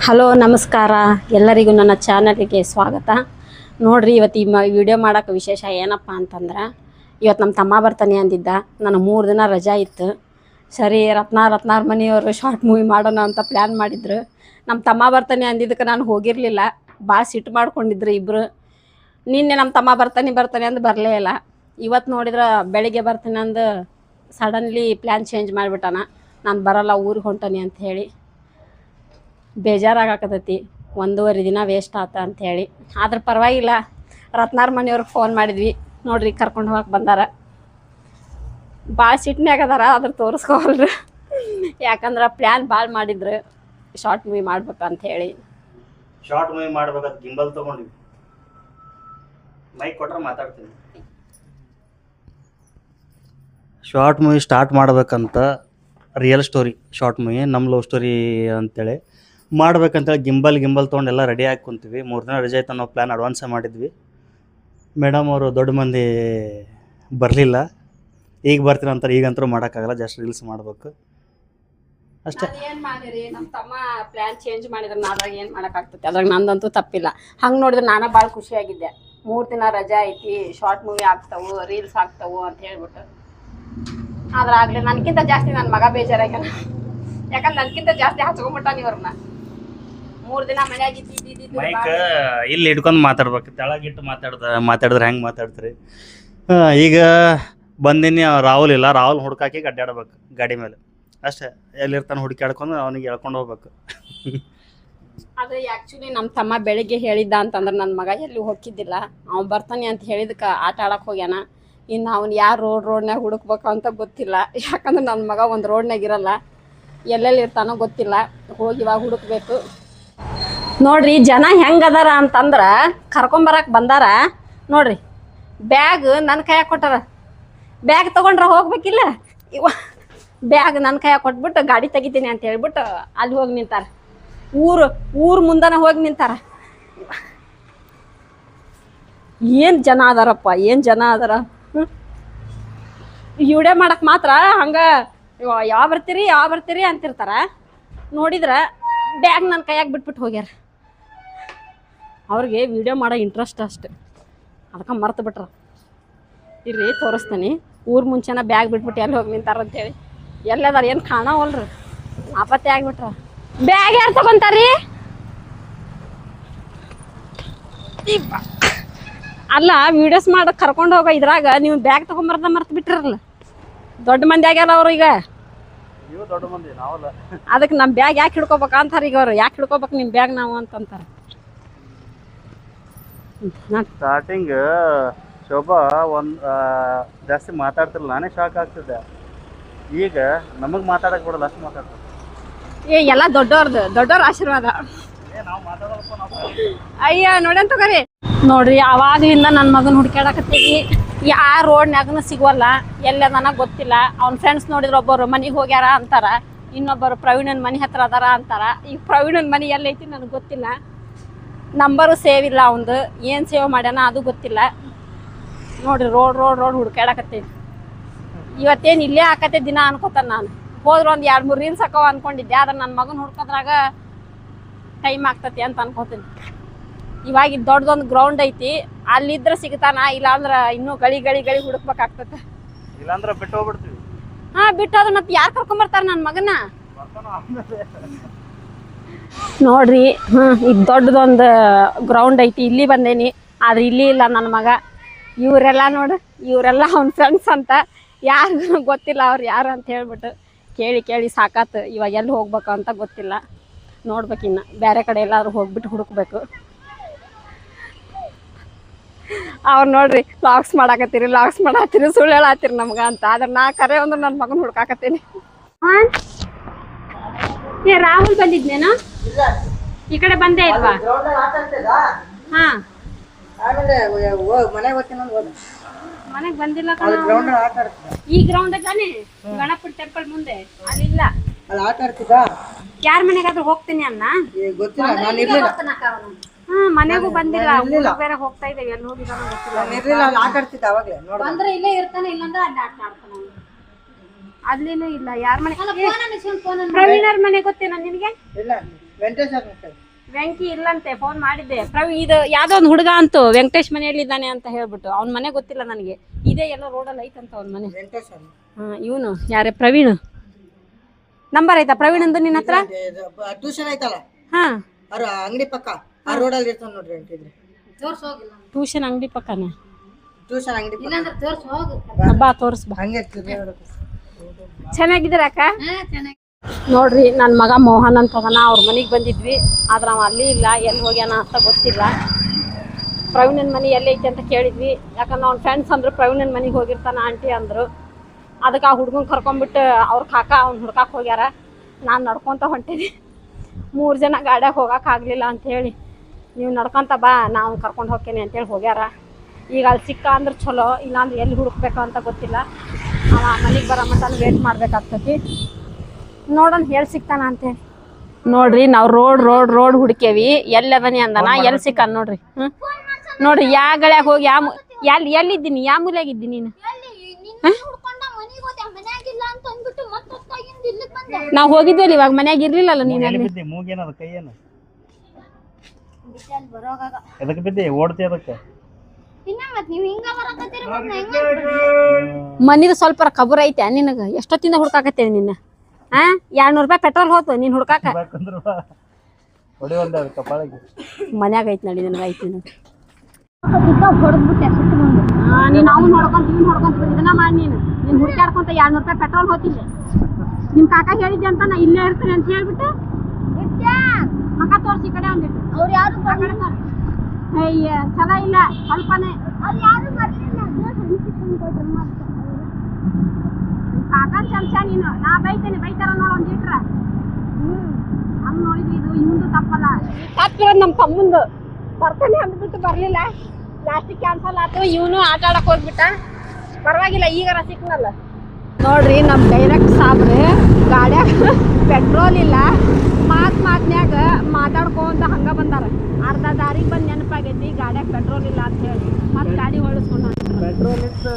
Hello ನಮಸ್ಕಾರ ಎಲ್ಲರಿಗೂ ನನ್ನ ಚಾನಲ್ಗೆ ಸ್ವಾಗತ. ನೋಡ್ರಿ ಇವತ್ತು ಈ ವಿಡಿಯೋ ಮಾಡೋಕೆ ವಿಶೇಷ ಏನಪ್ಪ ಅಂತಂದ್ರೆ ಇವತ್ತು ನಮ್ಮ ತಮ್ಮ ಬರ್ತಾನೆ ಅಂದಿದ್ದ. ನಾನು 3 ದಿನ ರಜಾ ಇತ್ತು. ಸರಿ ರತ್ನಾರ ಮನೆಯವರು ಶಾರ್ಟ್ ಮೂವಿ ಮಾಡೋಣ ಅಂತ ಪ್ಲ್ಯಾನ್ ಮಾಡಿದ್ರು. ನಮ್ಮ ತಮ್ಮ ಬರ್ತಾನೆ ಅಂದಿದ್ದಕ್ಕೆ ನಾನು ಹೋಗಿರಲಿಲ್ಲ. ಭಾಳ ಸಿಟ್ಟು ಮಾಡ್ಕೊಂಡಿದ್ರು ಇಬ್ಬರು. ನಿನ್ನೆ ನಮ್ಮ ತಮ್ಮ ಬರ್ತಾನೆ ಅಂದು ಬರಲೇ ಇಲ್ಲ. ಇವತ್ತು ನೋಡಿದ್ರೆ ಬೆಳಿಗ್ಗೆ ಬರ್ತಾನೆ ಅಂದು ಸಡನ್ಲಿ ಪ್ಲ್ಯಾನ್ ಚೇಂಜ್ ಮಾಡಿಬಿಟ್ಟಾನ. ನಾನು ಬರಲ್ಲ ಊರಿಗೆ ಹೊಂಟಾನೆ ಅಂತ ಹೇಳಿ. ಬೇಜಾರಾಗಕತ್ತೈತಿ. 1.5 ದಿನ ವೇಸ್ಟ್ ಆತ ಅಂಥೇಳಿ. ಆದ್ರೆ ಪರವಾಗಿಲ್ಲ, ರತ್ನಾರ್ ಮನೆಯವ್ರಿಗೆ ಫೋನ್ ಮಾಡಿದ್ವಿ. ನೋಡ್ರಿ ಕರ್ಕೊಂಡು ಹೋಗಕ್ಕೆ ಬಂದಾರ. ಭಾಳ ಸಿಟ್ನ್ಯಾಗ ಅದಾರ, ಅದ್ರ ತೋರಿಸ್ಕೋವಲ್ರು. ಯಾಕಂದ್ರೆ ಪ್ಲ್ಯಾನ್ ಭಾಳ ಮಾಡಿದ್ರು ಶಾರ್ಟ್ ಮೂವಿ ಮಾಡ್ಬೇಕಂಥೇಳಿ. ಶಾರ್ಟ್ ಮೂವಿ ಮಾಡ್ಬೇಕಾದ ಗಿಂಬಲ್ ತೊಗೊಂಡ್ವಿ. ಮೈಕ್ ಕೊಟ್ರೆ ಮಾತಾಡ್ತೀನಿ. ಶಾರ್ಟ್ ಮೂವಿ ಸ್ಟಾರ್ಟ್ ಮಾಡ್ಬೇಕಂತ ರಿಯಲ್ ಸ್ಟೋರಿ ಶಾರ್ಟ್ ಮೂವಿ, ನಮ್ಮ ಲವ್ ಸ್ಟೋರಿ ಅಂತೇಳಿ ಮಾಡ್ಬೇಕಂತೇಳಿ ಗಿಂಬಲ್ ತೊಗೊಂಡು ಎಲ್ಲ ರೆಡಿ ಹಾಕಿ ಕುಂತೀವಿ. 3 ದಿನ ರಜೆ ಆಯ್ತು. ನಾವು ಪ್ಲ್ಯಾನ್ ಅಡ್ವಾನ್ಸೇ ಮಾಡಿದ್ವಿ. ಮೇಡಮ್ ಅವರು ದೊಡ್ಡ ಮಂದಿ ಬರಲಿಲ್ಲ. ಈಗ ಬರ್ತೀನಿ ಅಂತಾರೆ. ಈಗಂತೂ ಮಾಡೋಕ್ಕಾಗಲ್ಲ, ಜಸ್ಟ್ ರೀಲ್ಸ್ ಮಾಡ್ಬೇಕು ಅಷ್ಟೇ. ಏನು ಮಾಡಿರಿ, ನಮ್ಮ ತಮ್ಮ ಪ್ಲ್ಯಾನ್ ಚೇಂಜ್ ಮಾಡಿದ್ರೆ ನಾವಾಗ ಏನು ಮಾಡೋಕ್ಕಾಗ್ತೈತೆ? ಅದ್ರಾಗ ನಂದಂತೂ ತಪ್ಪಿಲ್ಲ. ಹಂಗೆ ನೋಡಿದ್ರೆ ನಾನು ಭಾಳ ಖುಷಿಯಾಗಿದ್ದೆ. 3 ದಿನ ರಜೆ ಐತಿ, ಶಾರ್ಟ್ ಮೂವಿ ಆಗ್ತಾವು, ರೀಲ್ಸ್ ಆಗ್ತಾವು ಅಂತ ಹೇಳ್ಬಿಟ್ಟು. ಆದ್ರೆ ಆಗಲಿ ನನಗಿಂತ ಜಾಸ್ತಿ ನನ್ನ ಮಗ ಬೇಜಾರಾಗ್ಯಾನ. ಯಾಕಂದ್ರೆ ನನಗಿಂತ ಜಾಸ್ತಿ ಹಚ್ಕೊಂಡ್ಬಿಟ್ಟಾನ ಇವ್ರನ್ನ. 3 ದಿನ ಮನೆಯಾಗಿದ್ದು ಮೈಕ್ ಇಲ್ಲಿ ಹಿಡ್ಕೊಂಡು ಮಾತಾಡ್ಬೇಕು. ತೆಳಗಿಟ್ಟು ಮಾತಾಡಿದ್ರೆ ಹೆಂಗೆ ಮಾತಾಡ್ತೀರಿ? ಈಗ ಬಂದಿನಿ, ರಾಹುಲ್ ಇಲ್ಲ. ರಾಹುಲ್ ಹುಡ್ಕಾಕಿ ಅಡ್ಡಾಡ್ಬೇಕು ಗಾಡಿ ಮೇಲೆ ಅಷ್ಟೇ. ಎಲ್ಲಿರ್ತಾನೆ ಹುಡುಕಾಡ್ಕೊಂಡು ಅವನಿಗೆ ಹೇಳ್ಕೊಂಡು ಹೋಗ್ಬೇಕು. ಅದು ಆ್ಯಕ್ಚುಲಿ ನಮ್ಮ ತಮ್ಮ ಬೆಳಿಗ್ಗೆ ಹೇಳಿದ್ದ ಅಂತಂದ್ರೆ ನನ್ನ ಮಗ ಎಲ್ಲಿ ಹೋಗಿದ್ದಿಲ್ಲ. ಅವ್ನು ಬರ್ತಾನೆ ಅಂತ ಹೇಳಿದಕ್ಕೆ ಆಟ ಆಡಕ್ಕೆ ಹೋಗ್ಯಾನ. ಇನ್ನು ಅವ್ನು ಯಾರು ರೋಡ್ನಾಗ ಹುಡುಕ್ಬೇಕು ಅಂತ ಗೊತ್ತಿಲ್ಲ. ಯಾಕಂದ್ರೆ ನನ್ನ ಮಗ ಒಂದು ರೋಡ್ನಾಗ ಇರಲ್ಲ, ಎಲ್ಲೆಲ್ಲಿ ಇರ್ತಾನೋ ಗೊತ್ತಿಲ್ಲ. ಹೋಗಿ ಇವಾಗ ಹುಡುಕ್ಬೇಕು. ನೋಡ್ರಿ ಜನ ಹೆಂಗದಾರ ಅಂತಂದ್ರೆ ಕರ್ಕೊಂಬರಕ್ಕೆ ಬಂದಾರ. ನೋಡ್ರಿ ಬ್ಯಾಗ್ ನನ್ನ ಕೈಯಾಗ ಕೊಟ್ಟಾರ. ಬ್ಯಾಗ್ ತೊಗೊಂಡ್ರೆ ಹೋಗ್ಬೇಕಿಲ್ಲ. ಬ್ಯಾಗ್ ನನ್ನ ಕೈಯಾಗ ಕೊಟ್ಬಿಟ್ಟು ಗಾಡಿ ತೆಗಿತೀನಿ ಅಂತ ಹೇಳ್ಬಿಟ್ಟು ಅಲ್ಲಿ ಹೋಗಿ ನಿಂತಾರೆ. ಊರು ಮುಂದನ ಹೋಗಿ ನಿಂತಾರ. ಏನು ಜನ ಅದಾರಪ್ಪ, ಏನು ಜನ ಅದಾರ. ವಿಡಿಯೋ ಮಾಡಕ್ಕೆ ಮಾತ್ರ ಹಂಗೆ ಯಾವ ಬರ್ತೀರಿ ಅಂತಿರ್ತಾರ. ನೋಡಿದ್ರೆ ಬ್ಯಾಗ್ ನನ್ನ ಕೈಯಾಗ ಬಿಟ್ಬಿಟ್ಟು ಹೋಗ್ಯಾರ. ಅವ್ರಿಗೆ ವಿಡಿಯೋ ಮಾಡೋ ಇಂಟ್ರೆಸ್ಟ್ ಅಷ್ಟೆ, ಅದಕ್ಕೆ ಮರ್ತು ಬಿಟ್ರ. ಇರ್ರಿ ತೋರಿಸ್ತೀನಿ. ಊರು ಮುಂಚೆನ ಬ್ಯಾಗ್ ಬಿಟ್ಬಿಟ್ಟು ಎಲ್ಲಿ ಹೋಗಿ ನಿಂತಾರಂತೇಳಿ. ಎಲ್ಲದಾರ ಏನು ಕಾಣವಲ್ರಿ, ನಾಪತ್ತೆ ಆಗಿಬಿಟ್ರ. ಬ್ಯಾಗ್ ಯಾರು ತಗೊಂತಾರ್ರಿ? ಅಲ್ಲ ವಿಡಿಯೋಸ್ ಮಾಡಕ್ಕೆ ಕರ್ಕೊಂಡು ಹೋಗೋ ಇದ್ರಾಗ ನೀವು ಬ್ಯಾಗ್ ತೊಗೊಂಬರ್ದ ಮರ್ತು ಬಿಟ್ಟಿರಲ್ಲ. ದೊಡ್ಡ ಮಂದಿ ಆಗ್ಯಾರ ಅವ್ರು ಈಗ. ಅದಕ್ಕೆ ನಮ್ಮ ಬ್ಯಾಗ್ ಯಾಕೆ ಹಿಡ್ಕೋಬೇಕು ಅಂತಾರೆ ಈಗ ಅವ್ರು. ಯಾಕೆ ಹಿಡ್ಕೋಬೇಕು ನಿಮ್ಮ ಬ್ಯಾಗ್ ನಾವು ಅಂತಂತಾರೆ. ಸ್ಟಾರ್ಟಿಂಗ್ ಶೋಭಾ ಜಾಸ್ತಿ ಮಾತಾಡ್ತಿರಲ್ಲ, ನಾನೇ ಶಾಕ್ ಆಗ್ತಿದ್ದೆ. ಈಗ ನಮಗೆ ಮಾತಾಡಕ್ಕೆ ಬಿಡಲ್ಲ, ಅಷ್ಟು ಮಾತಾಡ್ತಾರೆ. ಎಲ್ಲ ದೊಡ್ಡವ್ರ ಆಶೀರ್ವಾದ. ಅಯ್ಯ ನೋಡಂತ ತಗೋರಿ. ನೋಡ್ರಿ ಅವಾಗ್ಲಿಂದ ನನ್ನ ಮಗನ ಹುಡ್ಕ್ಯಾಡಕತ್ತೀವಿ. ಯಾರ ರೋಡ್ನ್ಯಾಗನು ಸಿಗೋಲ್ಲ, ಎಲ್ಲದನ ಗೊತ್ತಿಲ್ಲ. ಅವ್ನ ಫ್ರೆಂಡ್ಸ್ ನೋಡಿದ್ರೆ ಒಬ್ಬರು ಮನೆಗೆ ಹೋಗ್ಯಾರ ಅಂತಾರ, ಇನ್ನೊಬ್ಬರು ಪ್ರವೀಣನ ಮನೆ ಹತ್ರ ಅದಾರ ಅಂತಾರ. ಈಗ ಪ್ರವೀಣನ ಮನೆ ಎಲ್ಲೈತಿ ನನಗೆ ಗೊತ್ತಿಲ್ಲ. ನಂಬರು ಸೇವ್ ಇಲ್ಲ ಅವಂದು. ಏನು ಸೇವ್ ಮಾಡ್ಯಾನ ಅದು ಗೊತ್ತಿಲ್ಲ. ನೋಡ್ರಿ ರೋಡ್ ಹುಡ್ಕ್ಯಾಡಕತ್ತೀವಿ. ಇವತ್ತೇನು ಇಲ್ಲೇ ಹಾಕತ್ತೆ ದಿನ ಅನ್ಕೋತಾನೆ ನಾನು. ಹೋದ್ರೆ ಒಂದು 2-3 ರೀಲ್ಸ್ ಹಾಕವ ಅನ್ಕೊಂಡಿದ್ದೆ. ಆದ್ರೆ ನನ್ನ ಮಗನ ಹುಡ್ಕೋದ್ರಾಗ ಟೈಮ್ ಆಗ್ತತಿ ಅಂತ ಅನ್ಕೋತೀನಿ. ಇವಾಗ ಇದು ದೊಡ್ಡದೊಂದು ಗ್ರೌಂಡ್ ಐತಿ, ಅಲ್ಲಿದ್ರೆ ಸಿಗ್ತಾನ. ಇಲ್ಲಾಂದ್ರೆ ಇನ್ನೂ ಗಳಿ ಹುಡುಕ್ಬೇಕಾಗ್ತದೆ. ಇಲ್ಲಾಂದ್ರೆ ಬಿಟ್ಟು ಹೋಗ್ಬಿಡ್ತೀವಿ. ಬಿಟ್ಟೋದ್ರೆ ಮತ್ತೆ ಯಾರು ಕರ್ಕೊಂಬರ್ತಾರೆ ನನ್ನ ಮಗನ? ನೋಡ್ರಿ ಈಗ ದೊಡ್ಡದೊಂದು ಗ್ರೌಂಡ್ ಐತಿ, ಇಲ್ಲಿ ಬಂದೇನಿ. ಆದ್ರೆ ಇಲ್ಲಿ ಇಲ್ಲ ನನ್ನ ಮಗ. ಇವರೆಲ್ಲ ಅವ್ನ ಫ್ರೆಂಡ್ಸ್ ಅಂತ. ಯಾರಿಗೂ ಗೊತ್ತಿಲ್ಲ ಅವ್ರು ಯಾರು ಅಂತ ಹೇಳ್ಬಿಟ್ಟು. ಕೇಳಿ ಸಾಕಾತು. ಇವಾಗ ಎಲ್ಲಿ ಹೋಗ್ಬೇಕು ಅಂತ ಗೊತ್ತಿಲ್ಲ. ನೋಡ್ಬೇಕಿನ್ನ ಬೇರೆ ಕಡೆ ಎಲ್ಲಾದ್ರೂ ಹೋಗ್ಬಿಟ್ಟು ಹುಡುಕ್ಬೇಕು. ಅವ್ರು ನೋಡ್ರಿ ಲಾಗ್ಸ್ ಮಾಡಾಕತ್ತೀರಿ ಸುಳ್ಳು ಹೇಳತ್ತೀರಿ ನಮ್ಗೆ ಅಂತ. ಆದ್ರೆ ನಾ ಕರೆ ಅಂದ್ರೆ ನನ್ನ ಮಗನ ಹುಡ್ಕಾಕತ್ತೀನಿ. ರಾಹುಲ್ ಬಂದಿದ್ನೇನೋ ಈ ಕಡೆ ಬಂದೇ ಇಲ್ವಾ? ಮನೆಗೆ ಬಂದಿಲ್ಲ. ಈ ಗ್ರೌಂಡ್ ತಾನೆ ಗಣಪತಿ ಟೆಂಪಲ್ ಮುಂದೆ ಅಲ್ಲಿಲ್ಲ. ಯಾರ ಮನೆಗಾದ್ರೂ ಹೋಗ್ತೀನಿ ಅನ್ನ ಮನೆಗೂ ಬಂದಿಲ್ಲ. ಬೇರೆ ಹೋಗ್ತಾ ಇದ್ದೇವೆ, ಎಲ್ಲಿ ಹೋಗಿದಾನೋ ಗೊತ್ತಿಲ್ಲ. ಬಂದ್ರೆ ಇಲ್ಲೇ ಇರ್ತಾನೆ, ಇಲ್ಲಂದ್ರೆ ಅಲ್ಲಿ ಆಟ ಆಡ್ತಾನೆ. ಅಲ್ಲಿನೂ ಇಲ್ಲ. ಯಾರ ಮನೆ? ಪ್ರವೀಣರ್ ಮನೆ ಗೊತ್ತೇನೋ ನಿನಗೆ? ವೆಂಕಿ ಇಲ್ಲಂತೆ ಫೋನ್ ಮಾಡಿದ್ದೆ ಇದು ಯಾವ್ದೋ ಒಂದು ಹುಡುಗ ಅಂತು ವೆಂಕಟೇಶ್ ಮನೆಯಲ್ಲಿ ಇದ್ದಾನೆ ಅಂತ ಹೇಳ್ಬಿಟ್ಟು ಅವ್ನ ಮನೆ ಗೊತ್ತಿಲ್ಲ ನನಗೆ ಇದೇ ಎಲ್ಲೋ ರೋಡಲ್ಲಿ ಐತಂತ ಅವ್ನ ಮನೆ ಇವನು ಯಾರೇ ಪ್ರವೀಣ್ ನಂಬರ್ ಆಯ್ತಾ ಪ್ರವೀಣ್ ಅಂದು ನಿನ್ನ ಹತ್ರ ಟ್ಯೂಷನ್ ಐತಲ್ಲ ಹಾ ಅವ್ರ ಅಂಗಡಿ ಪಕ್ಕ ಆ ರೋಡಲ್ಲಿ ಇರ್ತಾವ ನೋಡ್ರಿ ಅಂತಿದ್ರೆ ಟ್ಯೂಷನ್ ಅಂಗಡಿ ಪಕ್ಕನ ಟ್ಯೂಷನ್ ಅಂಗಡಿ ಬಾ ತೋರ್ಸ್ ಬಾ ಹಂಗೆ ಚೆನ್ನಾಗಿದ್ದೀರ ಅಕ್ಕ ನೋಡ್ರಿ ನನ್ನ ಮಗ ಮೋಹನ್ ಅಂತ ಹೋಗೋಣ ಅವ್ರ ಮನೆಗೆ ಬಂದಿದ್ವಿ ಆದ್ರೆ ಅವ ಅಲ್ಲಿ ಇಲ್ಲ ಎಲ್ಲಿ ಹೋಗ್ಯಾನ ಅಂತ ಗೊತ್ತಿಲ್ಲ ಪ್ರವೀಣನ ಮನೆ ಎಲ್ಲೈತಿ ಅಂತ ಕೇಳಿದ್ವಿ ಯಾಕಂದ್ರೆ ಅವ್ನ ಫ್ರೆಂಡ್ಸ್ ಅಂದ್ರು ಪ್ರವೀಣನ ಮನೆಗೆ ಹೋಗಿರ್ತಾನ ಆಂಟಿ ಅಂದರು ಅದಕ್ಕೆ ಆ ಹುಡ್ಗನ್ ಕರ್ಕೊಂಡ್ಬಿಟ್ಟು ಅವ್ರ ಕಾಕ ಅವ್ನ ಹುಡ್ಕಾಕ್ ಹೋಗ್ಯಾರ ನಾನು ನಡ್ಕೊತ ಹೊಂಟೀನಿ 3 ಜನ ಗಾಡ್ಯಾಗ ಹೋಗೋಕ್ಕಾಗಲಿಲ್ಲ ಅಂಥೇಳಿ ನೀವು ನಡ್ಕೊತ ಬಾ ನಾವು ಕರ್ಕೊಂಡು ಹೋಗ್ತೇನೆ ಅಂತೇಳಿ ಹೋಗ್ಯಾರ ಈಗ ಅಲ್ಲಿ ಸಿಕ್ಕ ಅಂದ್ರೆ ಚಲೋ ಇಲ್ಲಾಂದ್ರೆ ಎಲ್ಲಿ ಹುಡುಕ್ಬೇಕು ಅಂತ ಗೊತ್ತಿಲ್ಲ ಅವ ಮನೆಗೆ ಬರೋ ಮಟ್ಟ ವೇಟ್ ಮಾಡ್ಬೇಕಾಗ್ತೈತಿ ನೋಡೋಣ ಹೇಳಿ ಸಿಗ್ತಾನ ಅಂತೇಳಿ ನೋಡ್ರಿ ನಾವು ರೋಡ್ ಹುಡುಕೇವಿ ಎಲ್ಲದನಿ ಅಂದನ ಎಲ್ಲಿ ಸಿಕ್ಕ ನೋಡ್ರಿ ನೋಡ್ರಿ ಯಾ ಗಳಿಯಾಗ ಹೋಗಿ ಎಲ್ಲಿದ್ದೀನಿ ಯಾ ಮೂಲೆಯಾಗಿದ್ದೀನಿ ನೀನು ನಾವು ಹೋಗಿದ್ವಲ್ಲ ಇವಾಗ ಮನ್ಯಾಗ ಇರ್ಲಿಲ್ಲಲ್ಲ ನೀನು ಅಲ್ಲಿ ಮನಿದು ಸ್ವಲ್ಪ ಕಬರ್ ಐತೆ ನಿನಗ ಎಷ್ಟೊತ್ತಿಂದ ಹುಡ್ಕಾಕತ್ತೇನೆ ನಿನ್ನ 200 ರೂಪಾಯಿ ಪೆಟ್ರೋಲ್ ಹೋತು ನೀನ್ ಹುಡ್ಕಾಕ ಮನ್ಯಾಗ ಐತಿ ನಡಿ ನಿನಗ ಐತಿ ನೀನ್ ಅವ್ನು ಹೊಡ್ಕೊಂತ ಇವ್ನು ಹೊಡ್ಕೊಂತ ಇದನ್ನ ಮಾಡಿ ನೀನ್ ಹುಡ್ಕಾಡ್ಕೊಂತ 200 ರೂಪಾಯಿ ಪೆಟ್ರೋಲ್ ಹೋತಿಲ್ಲ ನಿಮ್ ಕಾಕ ಹೇಳಿದ್ದೆ ಅಂತ ನಾ ಇಲ್ಲೇ ಇರ್ತೀನಿ ಅಂತ ಹೇಳ್ಬಿಟ್ಟು ಮಕ ತೋರ್ಸಿ ಕಡೆ ಒಂದಿಟ್ಟು ಅವ್ರು ಯಾರು ಅಯ್ಯ ಚಲೋ ಇಲ್ಲ ಸ್ವಲ್ಪನೇ ಕಾಕನ್ ಚಮಚ ನೀನು ನಾ ಬೈತೇನೆ ಬೈತಾರ ನೋಡ ಒಂದಿಟ್ರ ಹಂಗ್ ನೋಡಿದ್ವಿ ಇದು ಇವಂದು ತಪ್ಪಲ್ಲ ತಪ್ಪಿರೋದು ನಮ್ಮ ತಮ್ಮಂದು ಬರ್ತಾನೆ ಅಂದ್ಬಿಟ್ಟು ಬರ್ಲಿಲ್ಲ ಲಾಸ್ಟಿಗೆ ಕ್ಯಾನ್ಸಲ್ ಆಯ್ತು ಇವನು ಆಟ ಆಡಕ್ ಹೋಗ್ಬಿಟ್ಟ ಪರವಾಗಿಲ್ಲ ಈಗಾರ ಸಿಕ್ನಲ್ಲ ನೋಡ್ರಿ ನಮ್ಮ ಡೈರೆಕ್ಟ್ ಸಾಬ್ರೆ ಗಾಡ್ಯಾಗ ಪೆಟ್ರೋಲ್ ಇಲ್ಲ ಮಾತ್ನ್ಯಾಗ ಮಾತಾಡ್ಕೊಂತ ಹಂಗ ಬಂದಾರ ಅರ್ಧ ದಾರಿಗೆ ಬಂದು ನೆನಪಾಗೈತಿ ಗಾಡ್ಯಾಗ ಪೆಟ್ರೋಲ್ ಇಲ್ಲ ಅಂತ ಹೇಳಿ ಮತ್ತೆ ಗಾಡಿ ಹೊಳಿಸ್ಕೊಂಡು ಪೆಟ್ರೋಲ್ ಇತ್ತು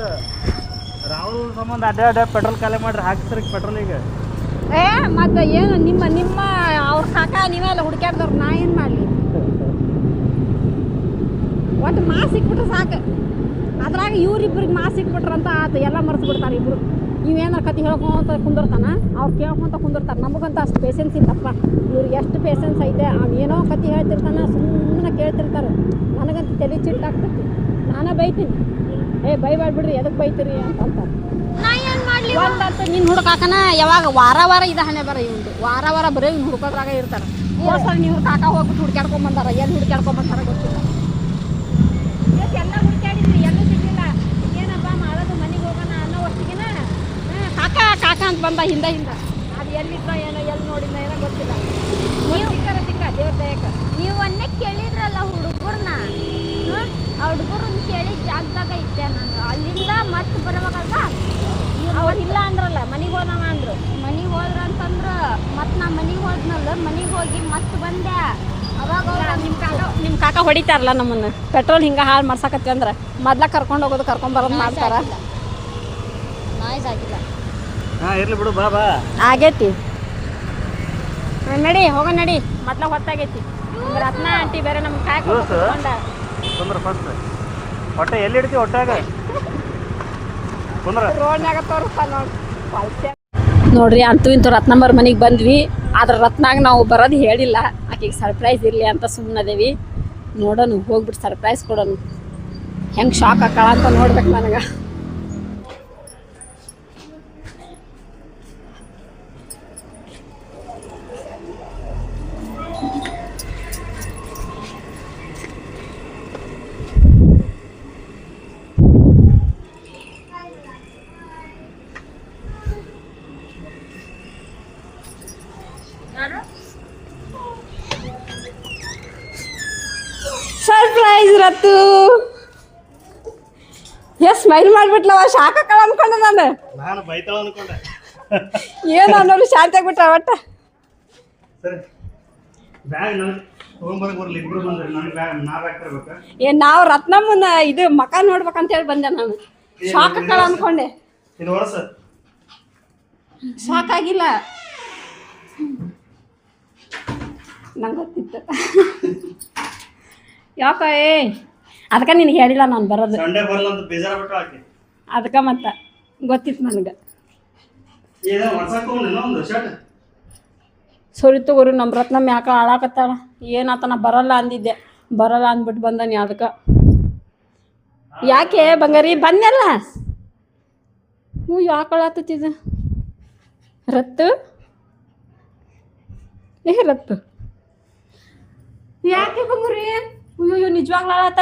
ರಾಹುಲ್ ಸಂಬಂಧ ಅಡ್ಡ ಪೆಟ್ರೋಲ್ ಖಾಲಿ ಮಾಡ್ರಿ ಹಾಕ್ಸ್ರಿ ಪೆಟ್ರೋಲ್ ಈಗ ಮತ್ತೆ ಏನು ನಿಮ್ಮ ಅವ್ರ ಕಾಕ ನೀವೆಲ್ಲ ಹುಡುಕ್ಯಾಡ್ದವ್ರು ನಾ ಏನು ಮಾಡಲಿ ಒಟ್ಟು ಮಾಸ್ ಸಿಕ್ಬಿಟ್ರೆ ಸಾಕು ಅದ್ರಾಗ ಇವ್ರಿಬ್ರಿಗೆ ಮಾಸ್ ಸಿಕ್ಬಿಟ್ರಂತ ಆತು ಎಲ್ಲ ಮರ್ಸ್ಬಿಡ್ತಾರೆ ಇಬ್ರು ನೀವೇನಾರು ಕತೆ ಹೇಳ್ಕೊಂತ ಕುಂದಿರ್ತಾನ ಅವ್ರು ಕೇಳ್ಕೊಂತ ಕುಂದಿರ್ತಾರೆ ನಮಗಂತ ಅಷ್ಟು ಪೇಷನ್ಸ್ ಇಲ್ಲಪ್ಪ ಇವ್ರಿಗೆ ಎಷ್ಟು ಪೇಷನ್ಸ್ ಐತೆ ಏನೋ ಕತೆ ಹೇಳ್ತಿರ್ತಾನ ಸುಮ್ಮನೆ ಕೇಳ್ತಿರ್ತಾರೆ ನನಗಂತ ತಲೆ ಚಿಟ್ಟಾಗ್ತೈತಿ ನಾನೇ ಬೈತೀನಿ ಬೈಬೇಡ್ಬಿಡ್ರಿ ಎದಕ್ಕೆ ಬೈತೀರಿ ಅಂತಂತಾರೆ ಒಂದಂತ ನಿನ್ನ ಹುಡುಕಾಕನ ಯಾವಾಗ ವಾರ ಇದು ಹಣೆ ಬರ ಇವಂದು ವಾರ ಬರೀ ಇವ್ನು ಹುಡ್ಕೋದ್ರಾಗ ಇರ್ತಾರೆ ಹೋದ್ಸಲ ನೀವು ಕಾಕ ಹೋಗ್ಬಿಟ್ಟು ಹುಡ್ಕ್ಯಾಡ್ಕೊಂಬಂದಾರ ಎಲ್ಲಿ ಹುಡ್ಕ್ಯಾಡ್ಕೊಂಬಂದಾರ ಗೊತ್ತಿಲ್ಲ ಎಲ್ಲ ಹುಡ್ಕ್ಯಾಡಿದ್ರಿ ಎಲ್ಲೂ ಸಿಗಲಿಲ್ಲ ಏನಪ್ಪ ಮಾಡೋದು ಮನೆಗೆ ಹೋಗೋಣ ಅನ್ನೋ ಹೊತ್ತಿಗೆನ ಕಾಕ ಅಂತ ಬಂದ ಹಿಂದೆ ಅದು ಎಲ್ಲಿದ್ರ ಏನೋ ಎಲ್ಲಿ ನೋಡಿಲ್ಲ ಏನೋ ಗೊತ್ತಿಲ್ಲ ಸಿಕ್ಕ ದೇವ್ರ ದಯಕ ನೀವು ಒಂದೇ ಕೇಳಿದ್ರಲ್ಲ ಹುಡುಗರ್ನ ಆ ಹುಡುಗರನ್ನ ಕೇಳಿ ಜಾಗದಾಗ ಇದ್ದೆ ನಾನು ಅಲ್ಲಿಂದ ಮತ್ತೆ ಬರುವಾಗ ಅವ್ರಿಲ್ಲ ಅಂದ್ರಲ್ಲ ಮನೆಗೆ ಹೋದವ ಅಂದ್ರು ಮನೆಗೆ ಹೋದ್ರ ಅಂತಂದ್ರ ಮತ್ತೆ ನಾ ಮನೆಗೆ ಹೋದ್ನಲ್ಲ ಮನೆಗೆ ಹೋಗಿ ಮತ್ತೆ ಬಂದೆ ಅವಾಗ ನಿಮ್ಮ ಕಾಕ ಹೊಡಿತಾರಲ್ಲ ನಮ್ಮನ್ನು ಪೆಟ್ರೋಲ್ ಹಿಂಗೆ ಹಾಳು ಮಾಡ್ಸಕತ್ತಿ ಅಂದ್ರೆ ಮೊದ್ಲ ಕರ್ಕೊಂಡು ಹೋಗೋದು ಕರ್ಕೊಂಬರೋದು ಮಾಡ್ತಾರ ನಾಯ್ಸ್ ಆಗಿಲ್ಲ ಇರ್ಲಿ ಬಿಡು ಬಾ ಆಗೈತಿ ನಡಿ ಹೋಗ ನಡಿ ಮೊದ್ಲ ಹೊತ್ತಾಗೈತಿ ರತ್ನ ಆಂಟಿ ಬೇರೆ ನಮ್ಗೆ ಕಾಯ್ಕೊಂಡ ಕುಂದ್ರ ಫಸ್ಟ್ ಹೊಟ್ಟೆ ಎಲ್ಲಿ ಹಿಡ್ತಿ ಹೊಟ್ಟಾಗ ಕುಂದ್ರ ರೋಡ್ನ್ಯಾಗ ತೋರಿಸ್ತಾ ನೋಡ್ರಿ ಅಂತೂ ಇಂತೂ ರತ್ನಂಬರ್ ಮನೆಗೆ ಬಂದ್ವಿ ಆದ್ರೆ ರತ್ನಾಗ ನಾವು ಬರೋದು ಹೇಳಿಲ್ಲ ಆಕೆಗೆ ಸರ್ಪ್ರೈಸ್ ಇರಲಿ ಅಂತ ಸುಮ್ಮನದೇವಿ ನೋಡೋಣ ಹೋಗ್ಬಿಟ್ಟು ಸರ್ಪ್ರೈಸ್ ಕೊಡೋಣ ಹೆಂಗೆ ಶಾಕ್ ಹಾಕಳ ಅಂತ ನೋಡ್ಬೇಕು ನನಗೆ ಸರ್ಪ್ರೈಸ್ ರತ್ತು ಸ್ಮೈಲ್ ಮಾಡ್ಬಿಟ್ಲವ ಶಾಕ್ ಹಾಕಳ ಅನ್ಕೊಂಡೆ ನಾನು ಬೈತಾಳ ಅನ್ಕೊಂಡೆ ಏನು ಅನ್ನೋರು ಶಾಂತಿ ಆಗ್ಬಿಟ್ರ ಒಟ್ಟ ಸರಿ ಬ್ಯಾಗ್ ನನಗೆ ತೊಗೊಂಬರಕ್ಕೆ ಬರಲಿ ಇಬ್ರು ಬಂದ್ರಿ ನನಗೆ ಬ್ಯಾಗ್ ನಾ ಬ್ಯಾಗ್ ತರಬೇಕಾ ನಾವು ರತ್ನಮ್ಮನ ಇದು ಮಕ ನೋಡ್ಬೇಕಂತ ಹೇಳಿ ಬಂದೆ ನಾನು ಶಾಕ್ ಹಾಕಳ ಅನ್ಕೊಂಡೆ ಇದು ಹೊರಸ ಶಾಕ್ ಆಗಿಲ್ಲ ನಂಗೆ ಗೊತ್ತಿತ್ತು ಯಾಕ ಅದಕ್ಕೆ ನಿನಗೆ ಹೇಳಿಲ್ಲ ನಾನು ಬರೋದು ಸಂಡೇ ಬರಲ್ಲ ಅಂತ ಬೇಜಾರಾಗ್ಬಿಟ್ಟು ಆಕೆ ಅದಕ್ಕೆ ಮತ್ತೆ ಗೊತ್ತಿತ್ತು ನನಗೆ ಏನೋ ಹೊಸಕೊಂಡೇನೋ ಒಂದು ಶರ್ಟ್ ಸರಿ ತಗೋರಿ ನಮ್ಮ ರತ್ನ ಮ್ಯಾಕ ಹಾಳಾಕತ್ತಾಳ ಏನಾತ ನಾ ಬರಲ್ಲ ಅಂದಿದ್ದೆ ಬರಲ್ಲ ಅಂದ್ಬಿಟ್ಟು ಬಂದಾನಿ ಅದಕ್ಕೆ ಯಾಕೆ ಬಂಗಾರಿ ಬಂದೆಲ್ಲ ಹ್ಞೂ ಯಾಕೆ ಹಾಳಾತತಿದ ರತ್ತು ರತ್ತು ಯಾಕೆ ಬಂಗಾರಿ ಅಯ್ಯೋ ನಿಜವಾಗ್ಲೂ ಹಾಳಾತ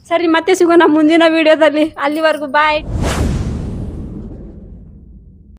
ಸರಿ ಮತ್ತೆ ಸಿಗೋಣ ಮುಂದಿನ ವಿಡಿಯೋದಲ್ಲಿ ಅಲ್ಲಿವರೆಗೂ ಬಾಯ್